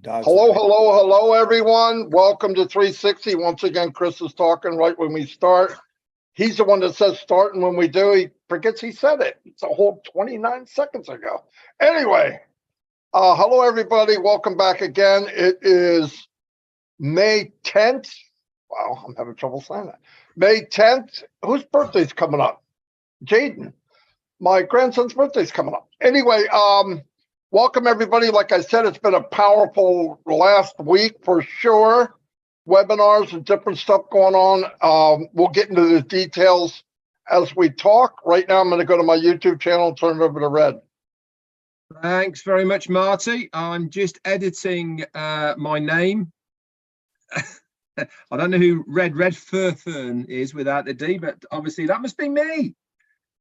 dogs. Hello, everyone. Welcome to 360. Once again, Chris is talking right when we start. He's the one that says start, and when we do, he forgets he said it. It's a whole 29 seconds ago. Anyway, hello, everybody. Welcome back again. It is May 10th. Wow, I'm having trouble saying that. May 10th. Whose birthday's coming up? Jaden. My grandson's birthday's coming up. Anyway, welcome, everybody. Like I said, it's been a powerful last week for sure. Webinars and different stuff going on. We'll get into the details as we talk. Right now, I'm going to go to my YouTube channel and turn it over to Red. Thanks very much, Marty. I'm just editing my name. I don't know who Refern is without the D, but obviously that must be me.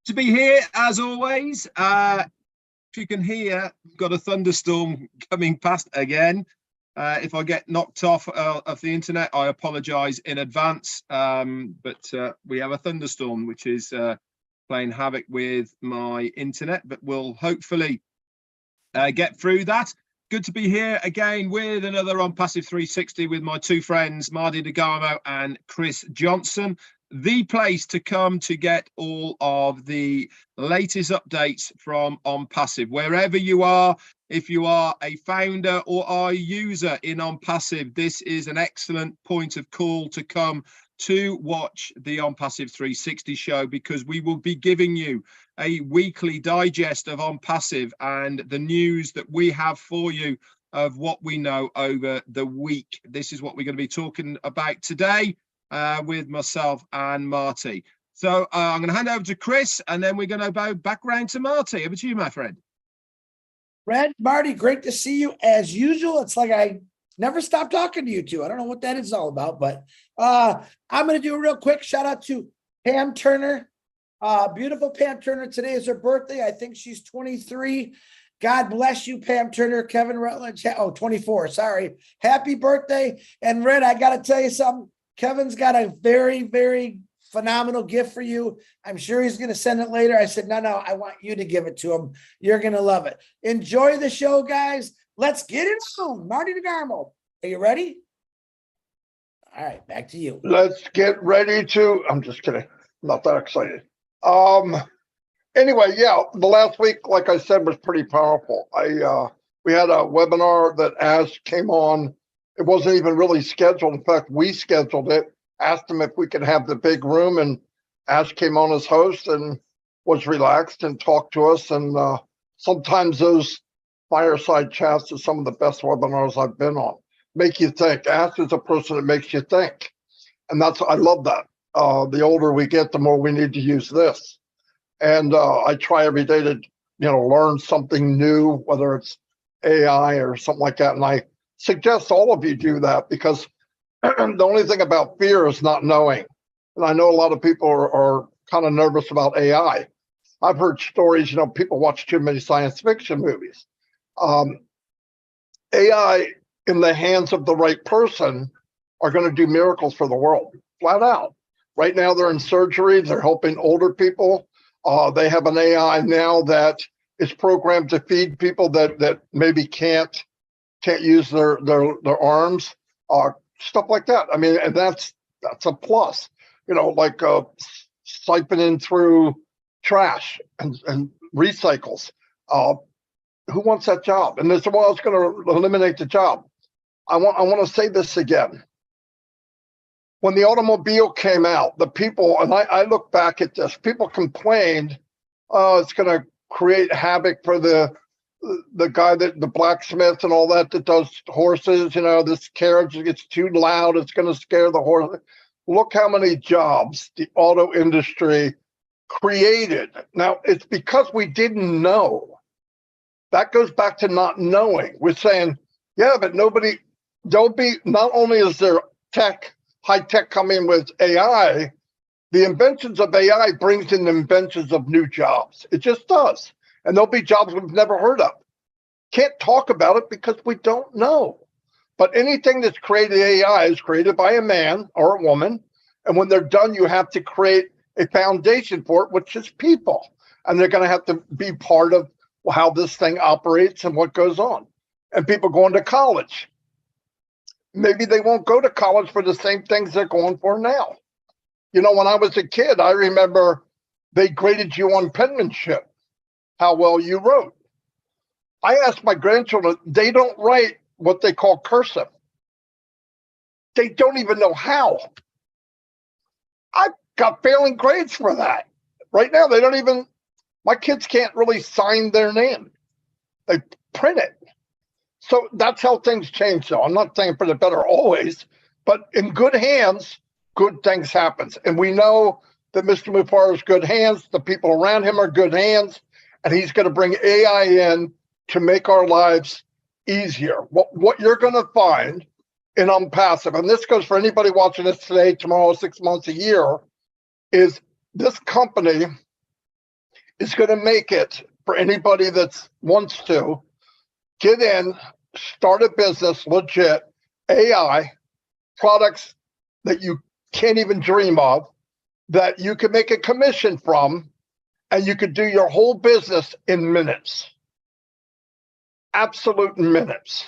To be here, as always. If you can hear, we've got a thunderstorm coming past again. If I get knocked off of the internet, I apologize in advance. But we have a thunderstorm which is playing havoc with my internet, but we'll hopefully get through that. Good to be here again with another ONPASSIVE 360 with my two friends, Marty DeGarmo and Chris Johnson. The place to come to get all of the latest updates from ONPASSIVE. Wherever you are, if you are a founder or a user in ONPASSIVE, this is an excellent point of call to come to watch the ONPASSIVE 360 show, because we will be giving you a weekly digest of ONPASSIVE and the news that we have for you of what we know over the week. This is what we're going to be talking about today. With myself and Marty. So I'm going to hand over to Chris, and then we're going to go back round to Marty. Over to you, my friend. Red, Marty, great to see you as usual. It's like I never stop talking to you two. I don't know what that is all about, but I'm going to do a real quick shout out to Pam Turner. Beautiful Pam Turner. Today is her birthday. I think she's 23. God bless you, Pam Turner. Kevin Rutledge. Oh, 24. Sorry. Happy birthday. And Red, I got to tell you something. Kevin's got a very, very phenomenal gift for you. I'm sure he's going to send it later. I said, no, I want you to give it to him. You're going to love it. Enjoy the show, guys. Let's get it on. Marty DeGarmo. Are you ready? All right, back to you. Let's get ready to, I'm just kidding. I'm not that excited. Anyway, yeah, the last week, like I said, was pretty powerful. We had a webinar that Ash came on. It wasn't even really scheduled. In fact, we scheduled it, asked him if we could have the big room, and Ash came on as host and was relaxed and talked to us. And sometimes those fireside chats are some of the best webinars I've been on. Make you think. Ash is a person that makes you think. And I love that. The older we get, the more we need to use this. And I try every day to, learn something new, whether it's AI or something like that. And I suggest all of you do that, because the only thing about fear is not knowing. And I know a lot of people are kind of nervous about AI. I've heard stories, people watch too many science fiction movies. AI in the hands of the right person are going to do miracles for the world, flat out. Right now they're in surgery. They're helping older people. They have an AI now that is programmed to feed people that maybe can't use their arms, stuff like that. I mean, and that's a plus, like siphoning through trash and recycles. Who wants that job? And this, well, it's going to eliminate the job. I want to say this again. When the automobile came out, the people, and I look back at this, people complained, it's going to create havoc for the guy the blacksmith and all that does horses. This carriage gets too loud, it's going to scare the horse. Look how many jobs the auto industry created. Now, it's because we didn't know. That goes back to not knowing. We're saying, yeah, but not only is there high tech coming with AI, the inventions of AI brings in the inventions of new jobs. It just does. And there'll be jobs we've never heard of. Can't talk about it because we don't know. But anything that's created AI is created by a man or a woman. And when they're done, you have to create a foundation for it, which is people. And they're going to have to be part of how this thing operates and what goes on. And people going to college. maybe they won't go to college for the same things they're going for now. You know, when I was a kid, I remember they graded you on penmanship, how well you wrote. I asked my grandchildren, they don't write what they call cursive. They don't even know how. I got failing grades for that. Right now, they don't even, my kids can't really sign their name. They print it. So that's how things change, though. I'm not saying for the better always, but in good hands, good things happen. And we know that Mr. Mufar is good hands. The people around him are good hands. And he's going to bring AI in to make our lives easier. What you're going to find in ONPASSIVE, and this goes for anybody watching this today, tomorrow, 6 months, a year, is this company is going to make it for anybody that wants to get in, start a business, legit, AI, products that you can't even dream of, that you can make a commission from, and you could do your whole business in minutes. Absolute minutes.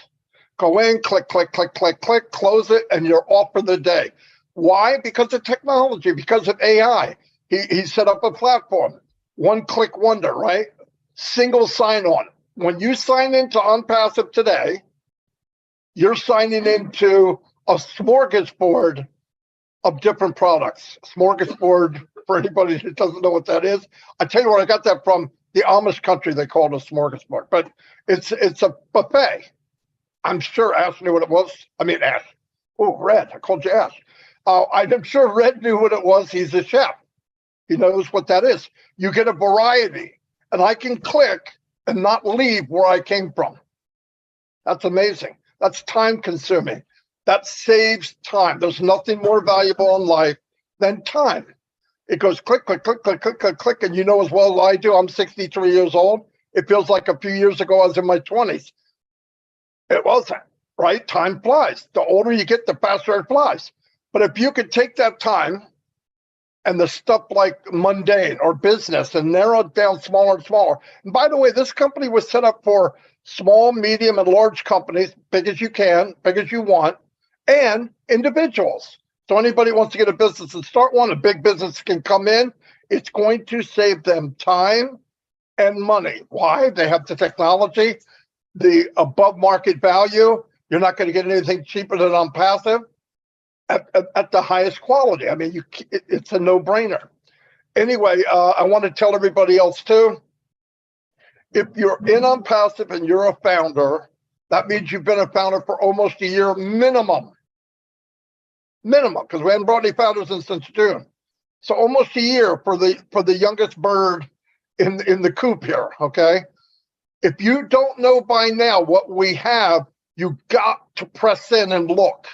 Go in, click, click, click, click, click, close it, and you're off for the day. Why? Because of technology, because of AI. He set up a platform, one-click wonder, right? Single sign-on. When you sign into ONPASSIVE today, you're signing into a smorgasbord of different products. Smorgasbord, for anybody who doesn't know what that is, I tell you where I got that from. The Amish country, they call it a smorgasbord, but it's a buffet. I'm sure Ash knew what it was. I mean, Ash. Oh, Red. I called you Ash. I'm sure Red knew what it was. He's a chef. He knows what that is. You get a variety, and I can click and not leave where I came from. That's amazing. That's time consuming. That saves time. There's nothing more valuable in life than time. It goes click, click, click, click, click, click, click. And you know as well as I do, I'm 63 years old. It feels like a few years ago I was in my 20s. It wasn't, right? Time flies. The older you get, the faster it flies. But if you could take that time and the stuff like mundane or business and narrow it down smaller and smaller. And by the way, this company was set up for small, medium, and large companies, big as you can, big as you want, and individuals. So anybody who wants to get a business and start one, a big business can come in. It's going to save them time and money. Why? They have the technology, the above market value. You're not going to get anything cheaper than ONPASSIVE at the highest quality. I mean, it's a no-brainer. Anyway, I want to tell everybody else too, if you're in ONPASSIVE and you're a founder, that means you've been a founder for almost a year minimum. Minimum, because we haven't brought any founders in since June. So almost a year for the youngest bird in the coop here, okay? If you don't know by now what we have, you got to press in and look.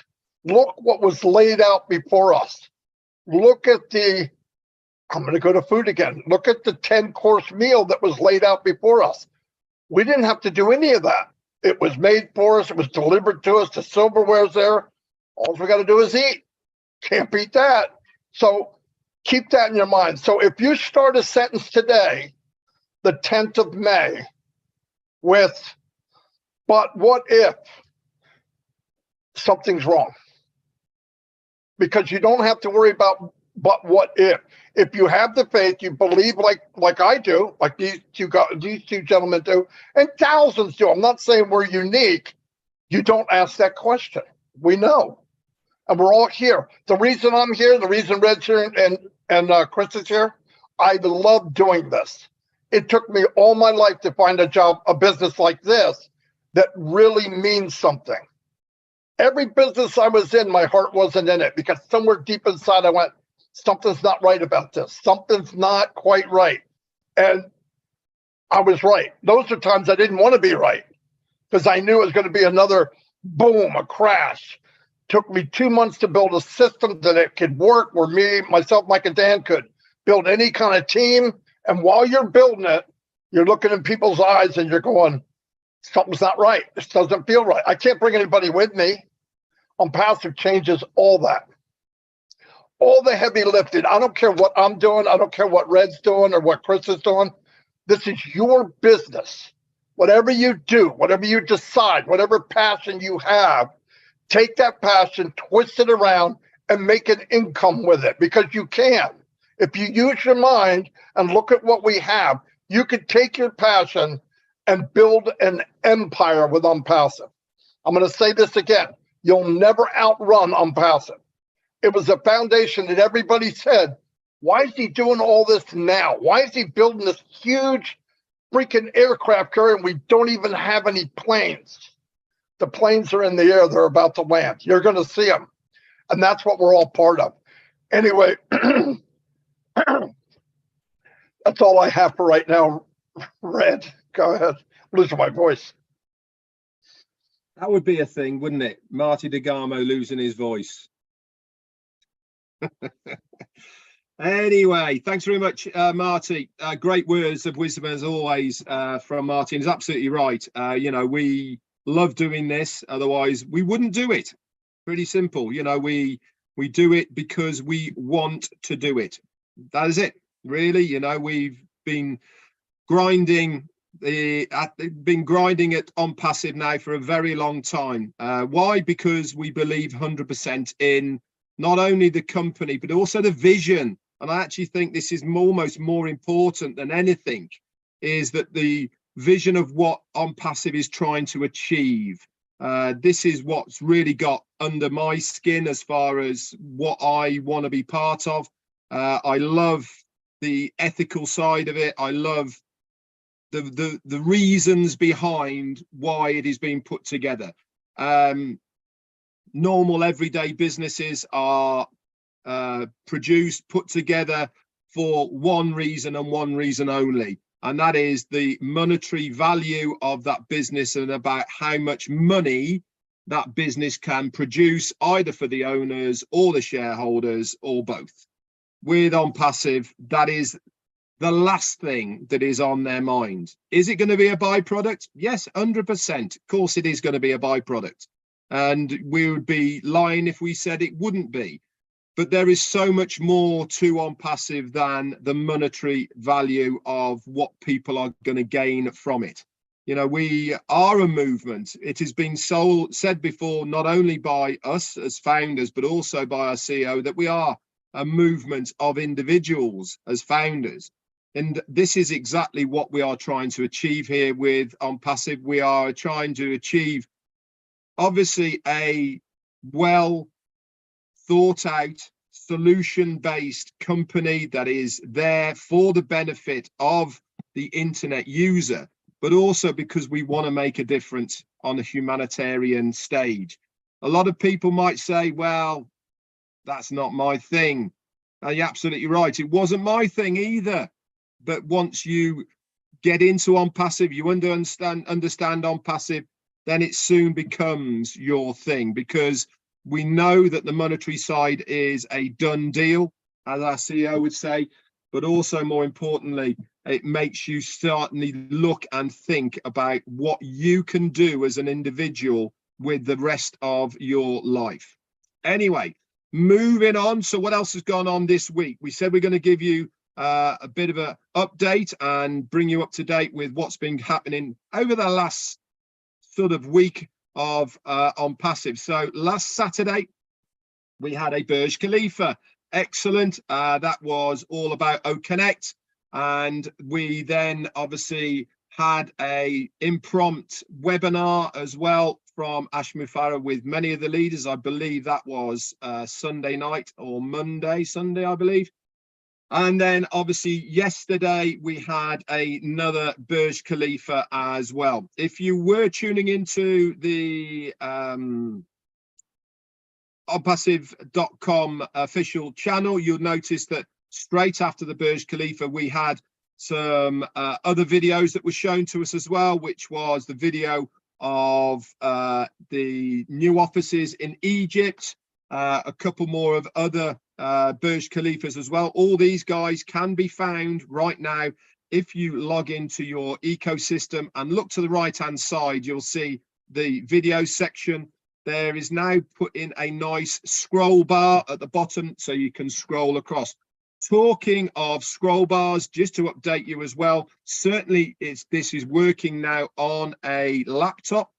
Look what was laid out before us. Look at I'm going to go to food again. Look at the 10-course meal that was laid out before us. We didn't have to do any of that. It was made for us. It was delivered to us. The silverware's there. All we got to do is eat. Can't beat that. So keep that in your mind. So if you start a sentence today, the 10th of May, with, but what if something's wrong? Because you don't have to worry about, but what if? If you have the faith, you believe like I do, like these two gentlemen do, and thousands do. I'm not saying we're unique. You don't ask that question. We know. And we're all here. The reason I'm here, the reason Red's here and Chris is here, I love doing this. It took me all my life to find a job, a business like this that really means something. Every business I was in, my heart wasn't in it because somewhere deep inside I went, something's not right about this. Something's not quite right. And I was right. Those are times I didn't want to be right because I knew it was going to be another boom, a crash. Took me 2 months to build a system that it could work where me, myself, Mike, and Dan could build any kind of team. And while you're building it, you're looking in people's eyes and you're going, something's not right. This doesn't feel right. I can't bring anybody with me. ONPASSIVE changes all that. All the heavy lifting. I don't care what I'm doing. I don't care what Red's doing or what Chris is doing. This is your business. Whatever you do, whatever you decide, whatever passion you have, take that passion, twist it around, and make an income with it, because you can. If you use your mind and look at what we have, you could take your passion and build an empire with ONPASSIVE. I'm going to say this again. You'll never outrun ONPASSIVE. It was a foundation that everybody said, why is he doing all this now? Why is he building this huge freaking aircraft carrier and we don't even have any planes? The planes are in the air. They're about to land. You're going to see them. And that's what we're all part of. Anyway, that's all I have for right now. Red, go ahead. I'm losing my voice. That would be a thing, wouldn't it? Marty DeGarmo losing his voice. Anyway, thanks very much, Marty. Great words of wisdom as always from Marty. He's absolutely right. You know, we love doing this, otherwise we wouldn't do it. Pretty simple. You know, we do it because we want to do it. That is it, really. You know, we've been grinding at ONPASSIVE now for a very long time. Why? Because we believe 100% in not only the company but also the vision. And I actually think this is almost more important than anything, is that the vision of what ONPASSIVE is trying to achieve. This is what's really got under my skin as far as what I want to be part of. I love the ethical side of it. I love the reasons behind why it is being put together. Normal everyday businesses are produced, put together for one reason and one reason only, and that is the monetary value of that business and about how much money that business can produce, either for the owners or the shareholders or both. With ONPASSIVE, that is the last thing that is on their mind. Is it going to be a byproduct? Yes, 100%. Of course it is going to be a byproduct, and we would be lying if we said it wouldn't be. But there is so much more to ONPASSIVE than the monetary value of what people are going to gain from it. You know, we are a movement. It has been said before, not only by us as founders, but also by our CEO, that we are a movement of individuals as founders. And this is exactly what we are trying to achieve here with ONPASSIVE. We are trying to achieve, obviously, a well thought out, solution-based company that is there for the benefit of the internet user, but also because we want to make a difference on a humanitarian stage. A lot of people might say, well, that's not my thing. You're absolutely right. It wasn't my thing either. But once you get into ONPASSIVE, you understand ONPASSIVE, then it soon becomes your thing, because we know that the monetary side is a done deal, as our CEO would say, but also more importantly, it makes you certainly look and think about what you can do as an individual with the rest of your life. Anyway, moving on. So what else has gone on this week? We said we're going to give you a bit of an update and bring you up to date with what's been happening over the last sort of week of ONPASSIVE. So last Saturday we had a Burj Khalifa. Excellent. That was all about OConnect, and we then obviously had a impromptu webinar as well from Ash Mufareh with many of the leaders. I believe that was Sunday night or Sunday, I believe. And then obviously yesterday we had another Burj Khalifa as well. If you were tuning into the ONPASSIVE.com official channel, you'll notice that straight after the Burj Khalifa we had some other videos that were shown to us as well, which was the video of the new offices in Egypt, a couple more of other Burj Khalifas as well. All these guys can be found right now. If you log into your ecosystem and look to the right hand side, you'll see the video section. There is now put in a nice scroll bar at the bottom so you can scroll across. Talking of scroll bars, just to update you as well, certainly this is working now on a laptop,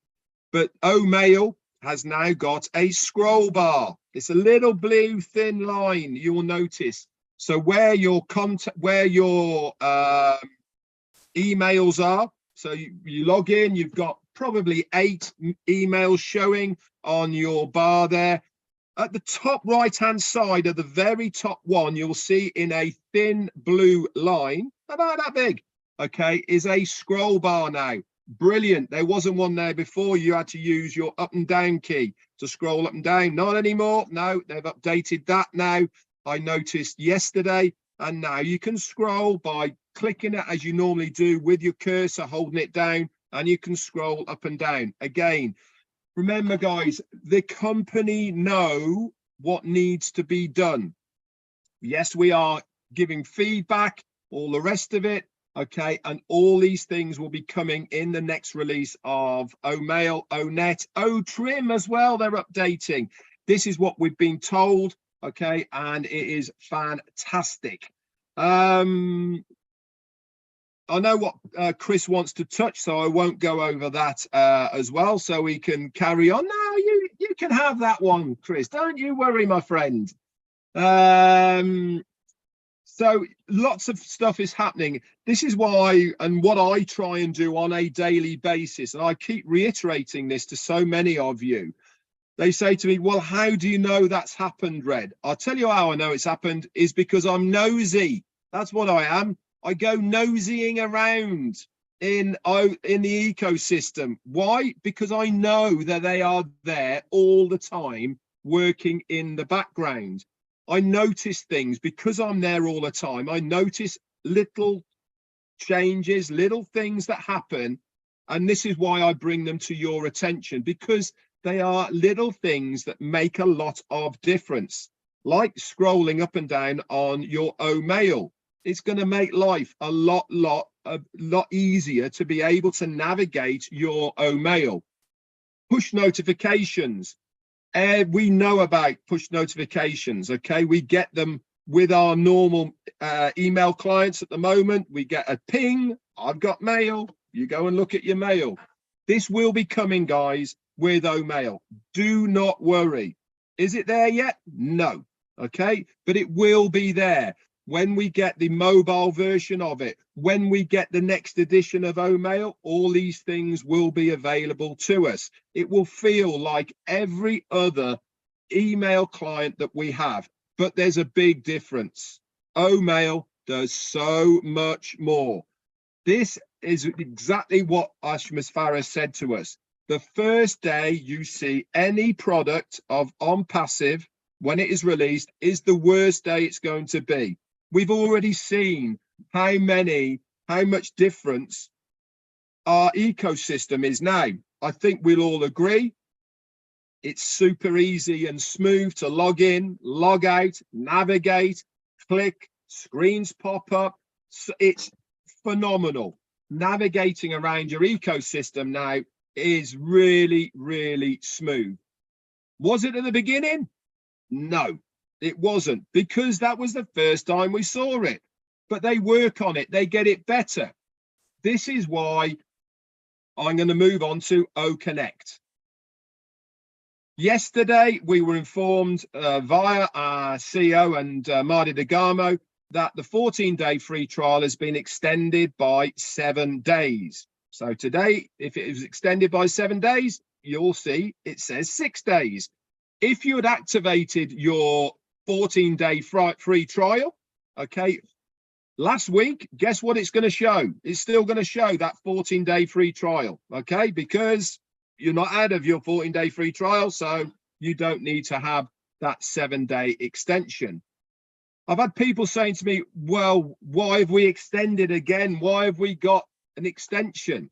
but Mail has now got a scroll bar. It's a little blue thin line, you will notice. So where your contact, where your emails are, so you log in, you've got probably 8 emails showing on your bar there. At the top right hand side of the very top one, you'll see in a thin blue line, about that big, okay, is a scroll bar now. Brilliant. There wasn't one there before. You had to use your up and down key to scroll up and down. Not anymore. No, they've updated that now. I noticed yesterday, and now you can scroll by clicking it as you normally do with your cursor, holding it down, and you can scroll up and down. Again, remember, guys, the company know what needs to be done. Yes, we are giving feedback, all the rest of it. Okay, and all these things will be coming in the next release of OMail, ONet, OTrim as well. They're updating. This is what we've been told. Okay, and it is fantastic. I know what Chris wants to touch, so I won't go over that as well, so we can carry on. No, you can have that one, Chris. Don't you worry, my friend. So lots of stuff is happening. This is why, and what I try and do on a daily basis, and I keep reiterating this to so many of you. They say to me, well, how do you know that's happened, Red? I'll tell you how I know it's happened is because I'm nosy. That's what I am. I go nosying around in the ecosystem. Why? Because I know that they are there all the time working in the background. I notice things because I'm there all the time. I notice little changes, little things that happen. And this is why I bring them to your attention, because they are little things that make a lot of difference, like scrolling up and down on your OMail. It's going to make life a lot easier to be able to navigate your OMail. Push notifications. We know about push notifications, okay? We get them with our normal email clients at the moment. We get a ping, I've got mail, you go and look at your mail. This will be coming, guys, with OMail. Do not worry. Is it there yet? No, okay? But it will be there. When we get the mobile version of it, when we get the next edition of OMail, all these things will be available to us. It will feel like every other email client that we have, but there's a big difference. OMail does so much more. This is exactly what Ashmas Farah said to us. The first day you see any product of ONPASSIVE, when it is released, is the worst day it's going to be. We've already seen how much difference our ecosystem is now. I think we'll all agree. It's super easy and smooth to log in, log out, navigate, click, screens pop up. So it's phenomenal. Navigating around your ecosystem now is really, really smooth. Was it at the beginning? No. It wasn't, because that was the first time we saw it, but they work on it. They get it better. This is why I'm going to move on to OConnect. Yesterday, we were informed via our CEO and Marty DeGarmo that the 14-day free trial has been extended by 7 days. So today, if it was extended by 7 days, you'll see it says 6 days. If you had activated your 14-day free trial, okay, last week, guess what it's going to show? It's still going to show that 14-day free trial, okay, because you're not out of your 14-day free trial, so you don't need to have that 7-day extension. I've had people saying to me, well, why have we extended again? Why have we got an extension?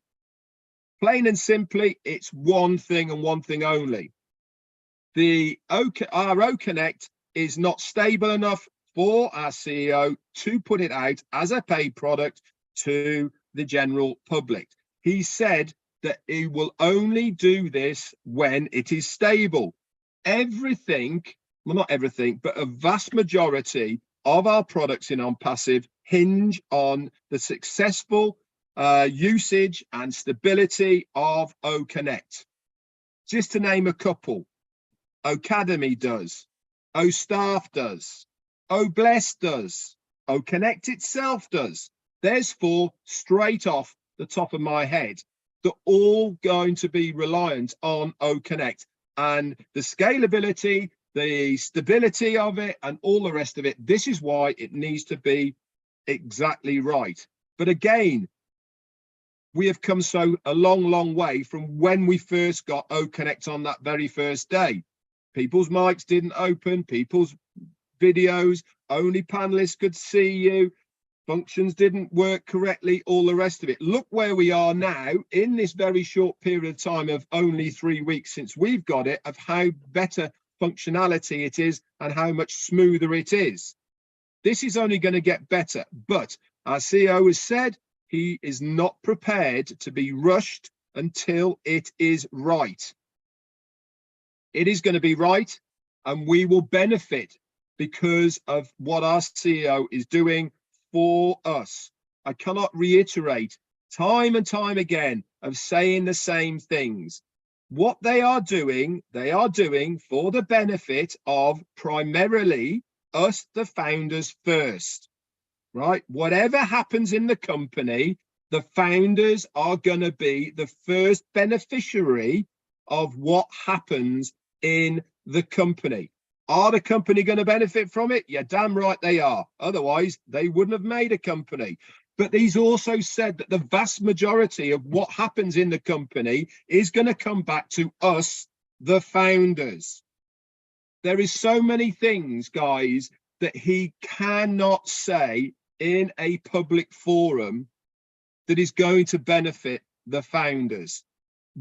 Plain and simply, it's one thing and one thing only. Our OConnect is not stable enough for our CEO to put it out as a paid product to the general public. He said that he will only do this when it is stable. Everything, well, not everything, but a vast majority of our products in ONPASSIVE hinge on the successful usage and stability of OConnect. just to name a couple. Academy does, Staff does, Bless does, Connect itself does. There's 4 straight off the top of my head. They're all going to be reliant on Connect, and the scalability, the stability of it, and all the rest of it. This is why it needs to be exactly right. But again, we have come a long way from when we first got Connect on that very first day. People's mics didn't open, people's videos, only panelists could see you, functions didn't work correctly, all the rest of it. Look where we are now in this very short period of time of only 3 weeks since we've got it, of how better functionality it is and how much smoother it is. This is only going to get better, but our CEO has said he is not prepared to be rushed until it is right. It is going to be right, and we will benefit because of what our CEO is doing for us. I cannot reiterate time and time again of saying the same things. What they are doing for the benefit of primarily us, the founders, first, right? Whatever happens in the company, the founders are going to be the first beneficiary of what happens in the company. Are the company going to benefit from it? Yeah, damn right they are. Otherwise, they wouldn't have made a company. But he's also said that the vast majority of what happens in the company is going to come back to us, the founders. There is so many things, guys, that he cannot say in a public forum that is going to benefit the founders.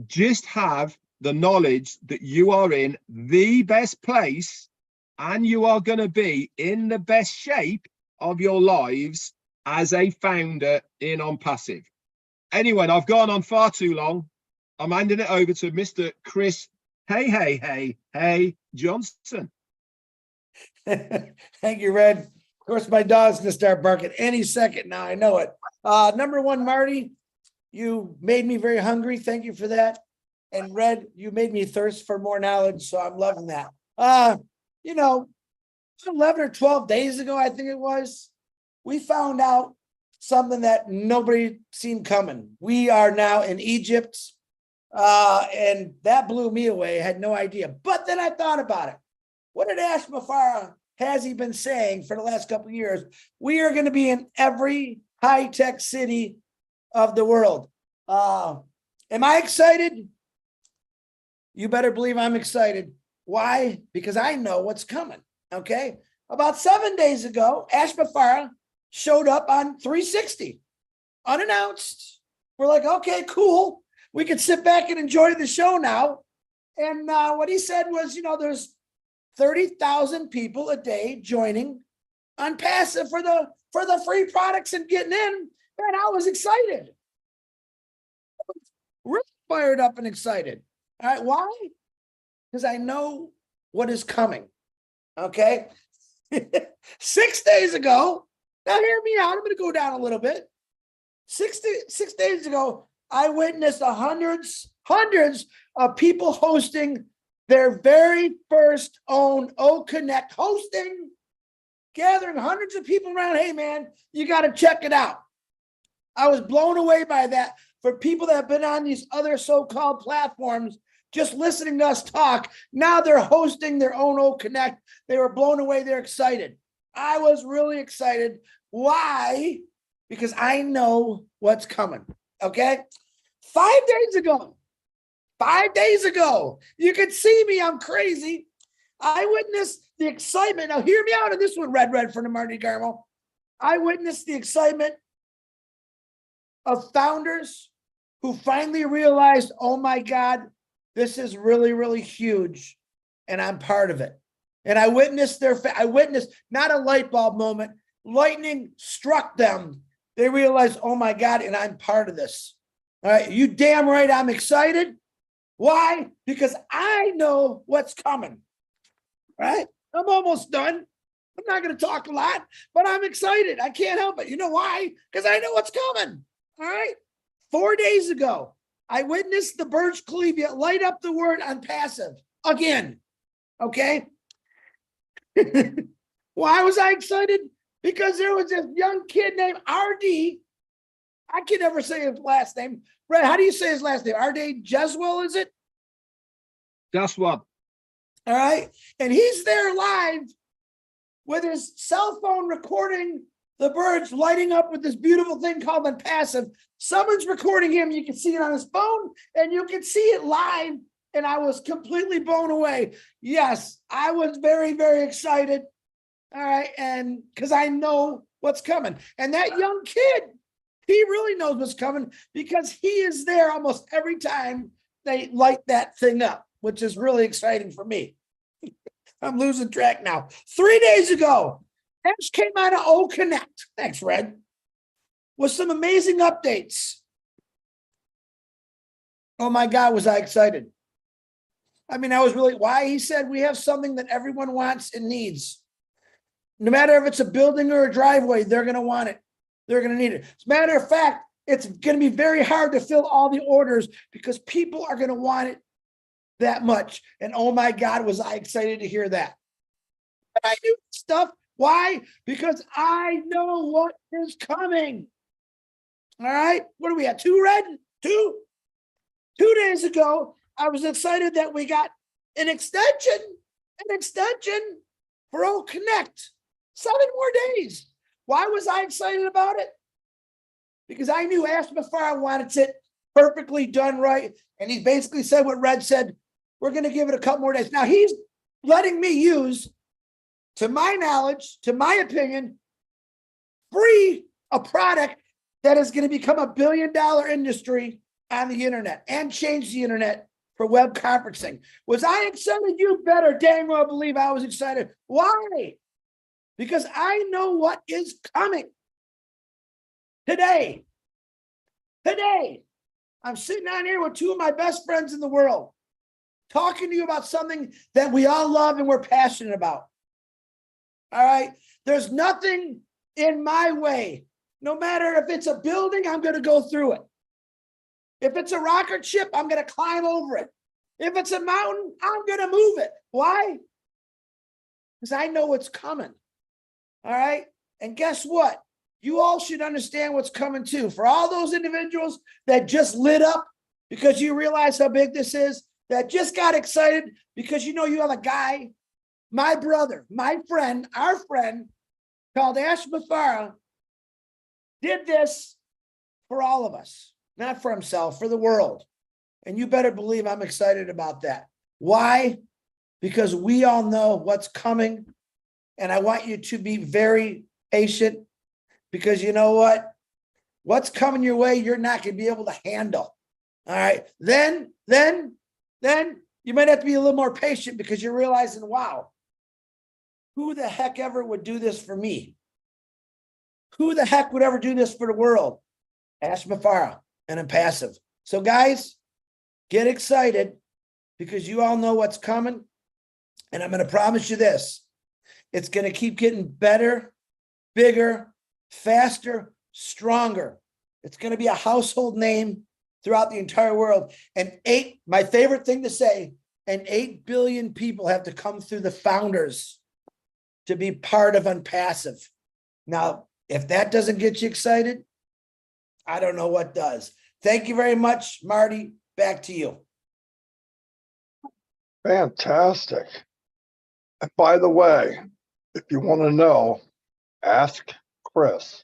Just have the knowledge that you are in the best place and you are going to be in the best shape of your lives as a founder in ONPASSIVE. Anyway, I've gone on far too long. I'm handing it over to Mr. Chris Hey Johnson. Thank you, Red. Of course, my dog's gonna start barking any second now. I know it. Number 1, Marty, you made me very hungry. Thank you for that. And Red, you made me thirst for more knowledge, so I'm loving that. 11 or 12 days ago, I think it was, we found out something that nobody seen coming. We are now in Egypt, and that blew me away. I had no idea. But then I thought about it. What did Ash Mafara has he been saying for the last couple of years? We are going to be in every high-tech city of the world. Am I excited? You better believe I'm excited. Why? Because I know what's coming. Okay. About 7 days ago, Ash Mafara showed up on 360 unannounced. We're like, okay, cool. We can sit back and enjoy the show now. And what he said was, there's 30,000 people a day joining ONPASSIVE for the free products and getting in. And I was excited. I was really fired up and excited. All right. Why? Because I know what is coming. Okay. 6 days ago, now hear me out. I'm going to go down a little bit. 6 days ago, I witnessed hundreds of people hosting their very first own Connect hosting, gathering hundreds of people around. Hey, man, you got to check it out. I was blown away by that. For people that have been on these other so-called platforms, just listening to us talk, now they're hosting their own Connect. They were blown away. They're excited. I was really excited. Why? Because I know what's coming. Okay. 5 days ago, you can see me. I'm crazy. I witnessed the excitement. Now, hear me out on this one, Refern and Marty DeGarmo. I witnessed the excitement of founders who finally realized, oh my God, this is really, really huge, and I'm part of it. And I witnessed not a light bulb moment. Lightning struck them. They realized, oh my God, and I'm part of this. All right, you damn right I'm excited. Why? Because I know what's coming. Right? I'm almost done. I'm not going to talk a lot, but I'm excited. I can't help it. You know why? Because I know what's coming. All right. 4 days ago, I witnessed the Burj Khalifa light up the word unpassive again. Okay. Why was I excited? Because there was this young kid named RD. I can never say his last name. Brett, how do you say his last name? RD Jeswell, is it? That's what. All right. And he's there live with his cell phone recording the birds lighting up with this beautiful thing called unpassive. Someone's recording him. You can see it on his phone and you can see it live. And I was completely blown away. Yes, I was very, very excited. All right. And because I know what's coming. And that young kid, he really knows what's coming because he is there almost every time they light that thing up, which is really exciting for me. I'm losing track now. 3 days ago, Ash came out of O Connect. Thanks, Red. With some amazing updates. Oh my God, was I excited. I mean, I was really, why he said we have something that everyone wants and needs. No matter if it's a building or a driveway, they're going to want it. They're going to need it. As a matter of fact, it's going to be very hard to fill all the orders because people are going to want it that much. And oh my God, was I excited to hear that. And I knew stuff. Why? Because I know what is coming. All right. What are we at? 2, Red? 2? 2 days ago, I was excited that we got an extension for O Connect. 7 more days. Why was I excited about it? Because I knew Ash Mafara wanted it perfectly done right. And he basically said what Red said, we're going to give it a couple more days. Now he's letting me use, to my knowledge, to my opinion, free a product that is going to become $1 billion industry on the internet and change the internet for web conferencing. Was I excited? You better dang well believe I was excited. Why? Because I know what is coming. Today, I'm sitting on here with 2 of my best friends in the world, talking to you about something that we all love and we're passionate about. All right. There's nothing in my way. No matter if it's a building, I'm going to go through it. If it's a rocket ship, I'm going to climb over it. If it's a mountain, I'm going to move it. Why? Because I know what's coming. All right. And guess what? You all should understand what's coming too. For all those individuals that just lit up because you realize how big this is, that just got excited because you know you have a guy, my brother, my friend, our friend called Ash Mafara, did this for all of us, not for himself, for the world. And you better believe I'm excited about that. Why? Because we all know what's coming. And I want you to be very patient because you know what? What's coming your way, you're not going to be able to handle. All right. Then you might have to be a little more patient because you're realizing, wow, who the heck ever would do this for me? Who the heck would ever do this for the world? Ash Mafara and ONPASSIVE. So guys, get excited because you all know what's coming. And I'm going to promise you this. It's going to keep getting better, bigger, faster, stronger. It's going to be a household name throughout the entire world. And my favorite thing to say, and 8 billion people have to come through the founders to be part of ONPASSIVE. Now, if that doesn't get you excited, I don't know what does. Thank you very much, Marty. Back to you. Fantastic. And by the way, if you want to know, ask Chris.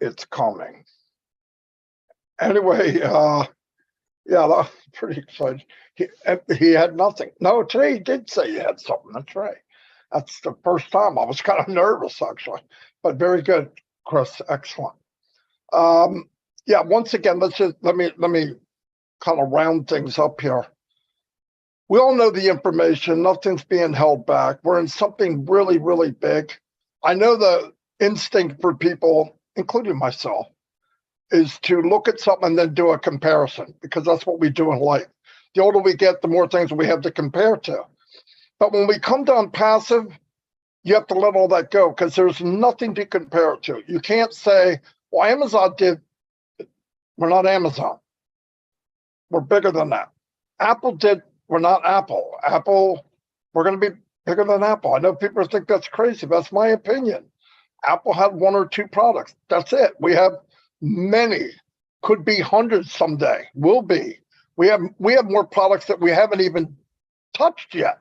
It's coming. Anyway, yeah, that's pretty exciting. He had nothing. No, today he did say he had something. That's right. That's the first time. I was kind of nervous, actually, but very good, Chris. Excellent. Yeah, once again, let me kind of round things up here. We all know the information. Nothing's being held back. We're in something really, really big. I know the instinct for people, including myself, is to look at something and then do a comparison because that's what we do in life. The older we get, the more things we have to compare to. But when we come to ONPASSIVE, you have to let all that go because there's nothing to compare it to. You can't say, well, Amazon did. We're not Amazon. We're bigger than that. We're not Apple. We're going to be bigger than Apple. I know people think that's crazy, but that's my opinion. Apple had 1 or 2 products. That's it. We have many, could be hundreds someday, will be. We have more products that we haven't even touched yet,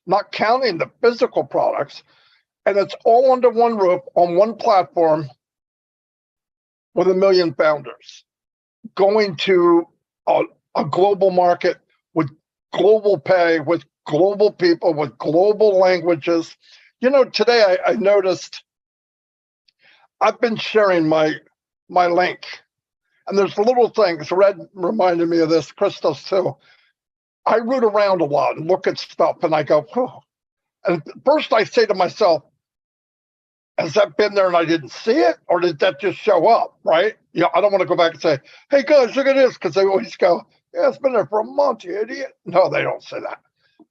not counting the physical products. And it's all under one roof on one platform with 1 million founders going to a global market with global pay, with global people, with global languages. Today I noticed I've been sharing my link, and there's little things. Red reminded me of this, Chris does too. I root around a lot and look at stuff, and I go, oh. And first I say to myself, has that been there and I didn't see it? Or did that just show up, right? I don't want to go back and say, hey guys, look at this, because they always go, yeah, it's been there for a month, you idiot. No, they don't say that.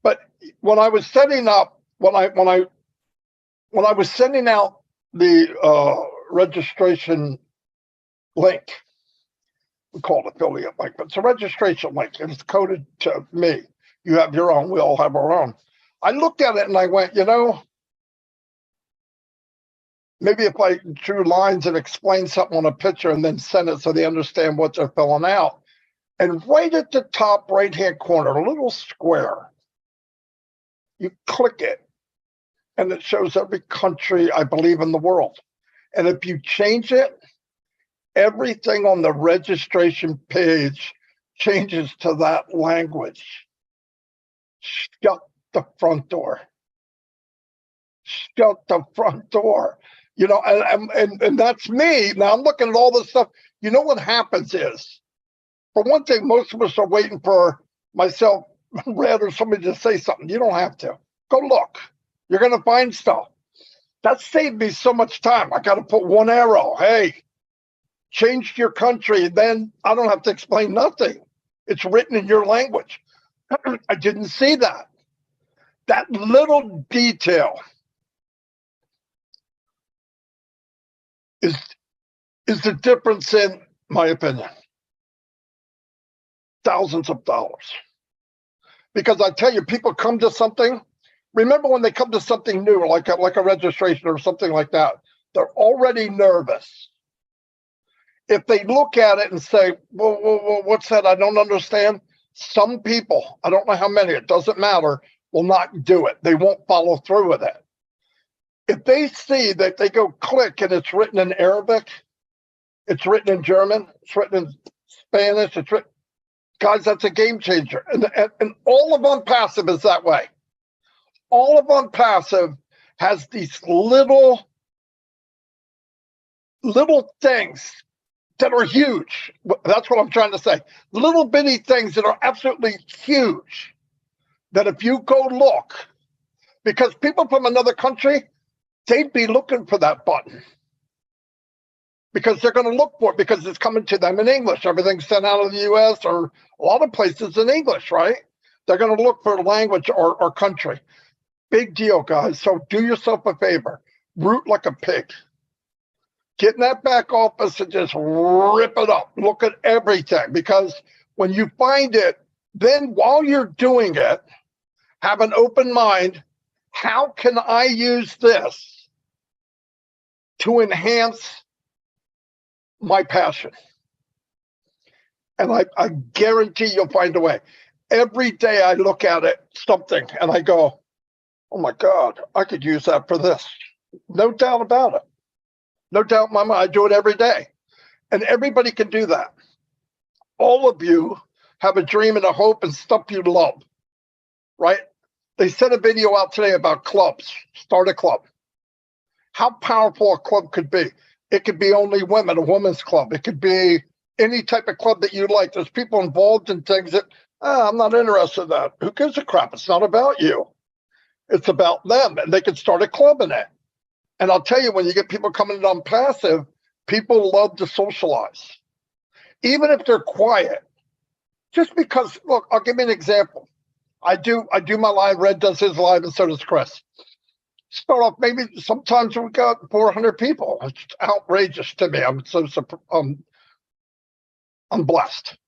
But when I was setting up, when I was sending out the registration link, we call it affiliate link, but it's a registration link, and it's coded to me. You have your own, we all have our own. I looked at it and I went, maybe if I drew lines and explained something on a picture and then send it so they understand what they're filling out. And right at the top right-hand corner, a little square, you click it, and it shows every country, I believe, in the world. And if you change it, everything on the registration page changes to that language. Shut the front door. Shut the front door. And that's me. Now I'm looking at all this stuff. What happens is, for one thing, most of us are waiting for myself, Red, or somebody to say something. You don't have to. Go look. You're going to find stuff. That saved me so much time. I got to put one arrow. Hey, change your country. Then I don't have to explain nothing. It's written in your language. I didn't see that. That little detail is the difference, in my opinion. Thousands of dollars. Because I tell you, people come to something. Remember when they come to something new, like a registration or something like that, they're already nervous. If they look at it and say, well, what's that? I don't understand. Some people, I don't know how many, it doesn't matter, will not do it. They won't follow through with it. If they see that they go click and it's written in Arabic, it's written in German, it's written in Spanish, it's written, guys, that's a game changer. And all of ONPASSIVE is that way. All of ONPASSIVE has these little things that are huge. That's what I'm trying to say. Little bitty things that are absolutely huge, that if you go look, because people from another country, they'd be looking for that button, because they're going to look for it, because it's coming to them in English. Everything's sent out of the US or a lot of places in English, right? They're going to look for language or country. Big deal, guys. So do yourself a favor. Root like a pig. Get in that back office and just rip it up. Look at everything, because when you find it, then while you're doing it, have an open mind. How can I use this to enhance my passion? And I guarantee you'll find a way. Every day I look at it, something, and I go, oh my God, I could use that for this. No doubt about it. No doubt in my mind. I do it every day. And everybody can do that. All of you have a dream and a hope and stuff you love, right? They sent a video out today about clubs. Start a club. How powerful a club could be. It could be only women, a women's club. It could be any type of club that you like. There's people involved in things that, I'm not interested in that. Who gives a crap? It's not about you. It's about them, and they can start a club in it. And I'll tell you, when you get people coming in ONPASSIVE, people love to socialize. Even if they're quiet, just because, look, I'll give you an example. I do my live, Red does his live, and so does Chris. Start off, maybe sometimes we got 400 people. It's outrageous to me. I'm blessed.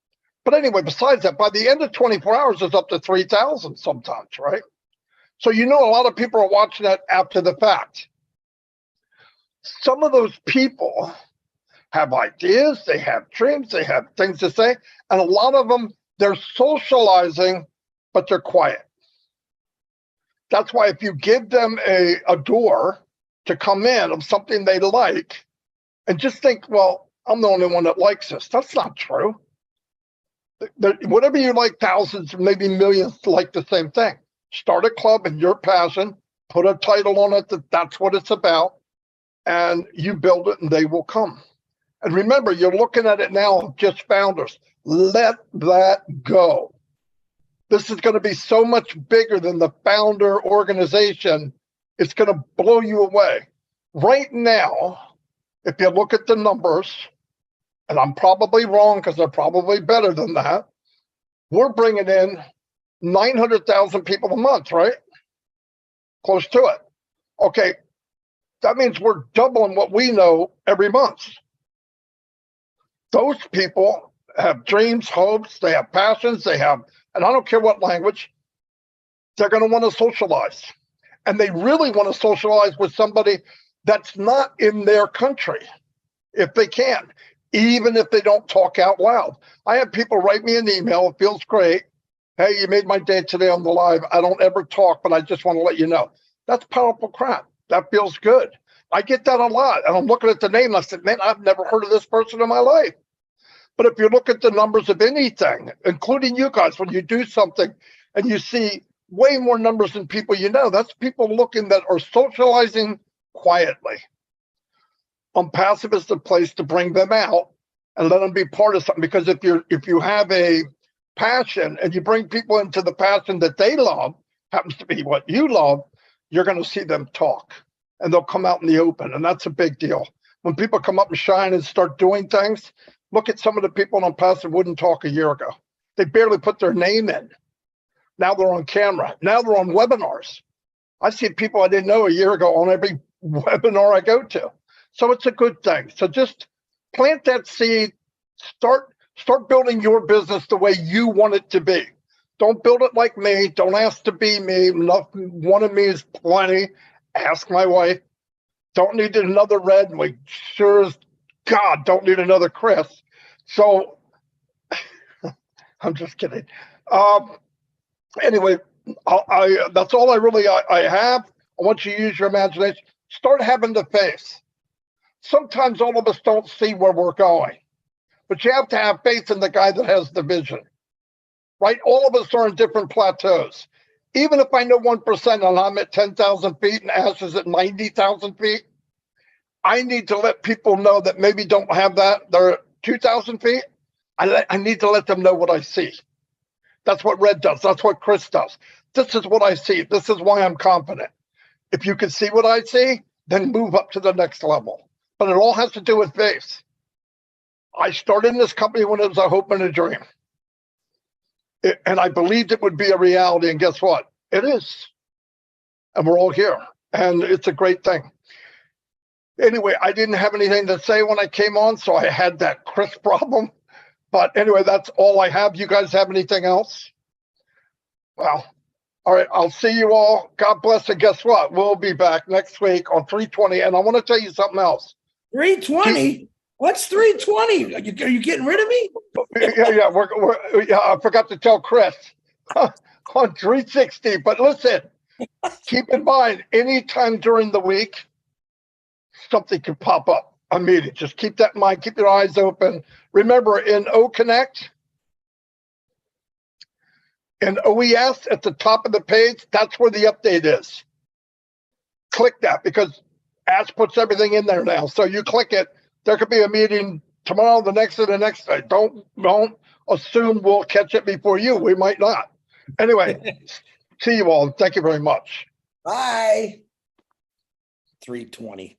But anyway, besides that, by the end of 24 hours, it's up to 3,000 sometimes, right? So you know a lot of people are watching that after the fact. Some of those people have ideas, they have dreams, they have things to say, and a lot of them, they're socializing, but they're quiet. That's why if you give them a door to come in of something they like, and just think, well, I'm the only one that likes this. That's not true. Whatever you like, thousands, maybe millions like the same thing. Start a club in your passion, put a title on it that's what it's about, and you build it and they will come. And remember, you're looking at it now, just founders. Let that go. This is going to be so much bigger than the founder organization. It's going to blow you away. Right now, if you look at the numbers, and I'm probably wrong because they're probably better than that, we're bringing in 900,000 people a month, right? Close to it. Okay, that means we're doubling what we know every month. Those people have dreams, hopes, they have passions, they have, and I don't care what language, they're going to want to socialize. And they really want to socialize with somebody that's not in their country, if they can, even if they don't talk out loud. I have people write me an email, it feels great. Hey, you made my day today on the live. I don't ever talk, but I just want to let you know. That's powerful crap. That feels good. I get that a lot. And I'm looking at the name and I said, man, I've never heard of this person in my life. But if you look at the numbers of anything, including you guys, when you do something and you see way more numbers than people you know, that's people looking that are socializing quietly. ONPASSIVE is the place to bring them out and let them be part of something. Because if you have a passion and you bring people into the passion that they love, happens to be what you love, you're going to see them talk and they'll come out in the open. And that's a big deal. When people come up and shine and start doing things, look at some of the people on ONPASSIVE wouldn't talk a year ago. They barely put their name in. Now they're on camera. Now they're on webinars. I see people I didn't know a year ago on every webinar I go to. So it's a good thing. So just plant that seed, start building your business the way you want it to be. Don't build it like me. Don't ask to be me. One of me is plenty. Ask my wife. Don't need another Red. And we sure as God don't need another Chris. So I'm just kidding. Anyway, that's all I have. I want you to use your imagination. Start having the faith. Sometimes all of us don't see where we're going, but you have to have faith in the guy that has the vision, right? All of us are in different plateaus. Even if I know 1% and I'm at 10,000 feet and Ash is at 90,000 feet, I need to let people know that maybe don't have that. They're at 2,000 feet. I need to let them know what I see. That's what Red does. That's what Chris does. This is what I see. This is why I'm confident. If you can see what I see, then move up to the next level. But it all has to do with faith. I started in this company when it was a hope and a dream. And I believed it would be a reality. And guess what? It is. And we're all here. And it's a great thing. Anyway, I didn't have anything to say when I came on, so I had that Chris problem. But anyway, that's all I have. You guys have anything else? Well, all right. I'll see you all. God bless. And guess what? We'll be back next week on 320. And I want to tell you something else. 320? What's 320? Are you getting rid of me? Yeah. I forgot to tell Chris on 360. But listen, keep in mind, anytime during the week, something could pop up. A meeting. Just keep that in mind. Keep your eyes open. Remember, in O Connect, in OES at the top of the page, that's where the update is. Click that because Ash puts everything in there now. So you click it. There could be a meeting tomorrow, the next, and the next day. Don't assume we'll catch it before you. We might not. Anyway, see you all. Thank you very much. Bye. 320.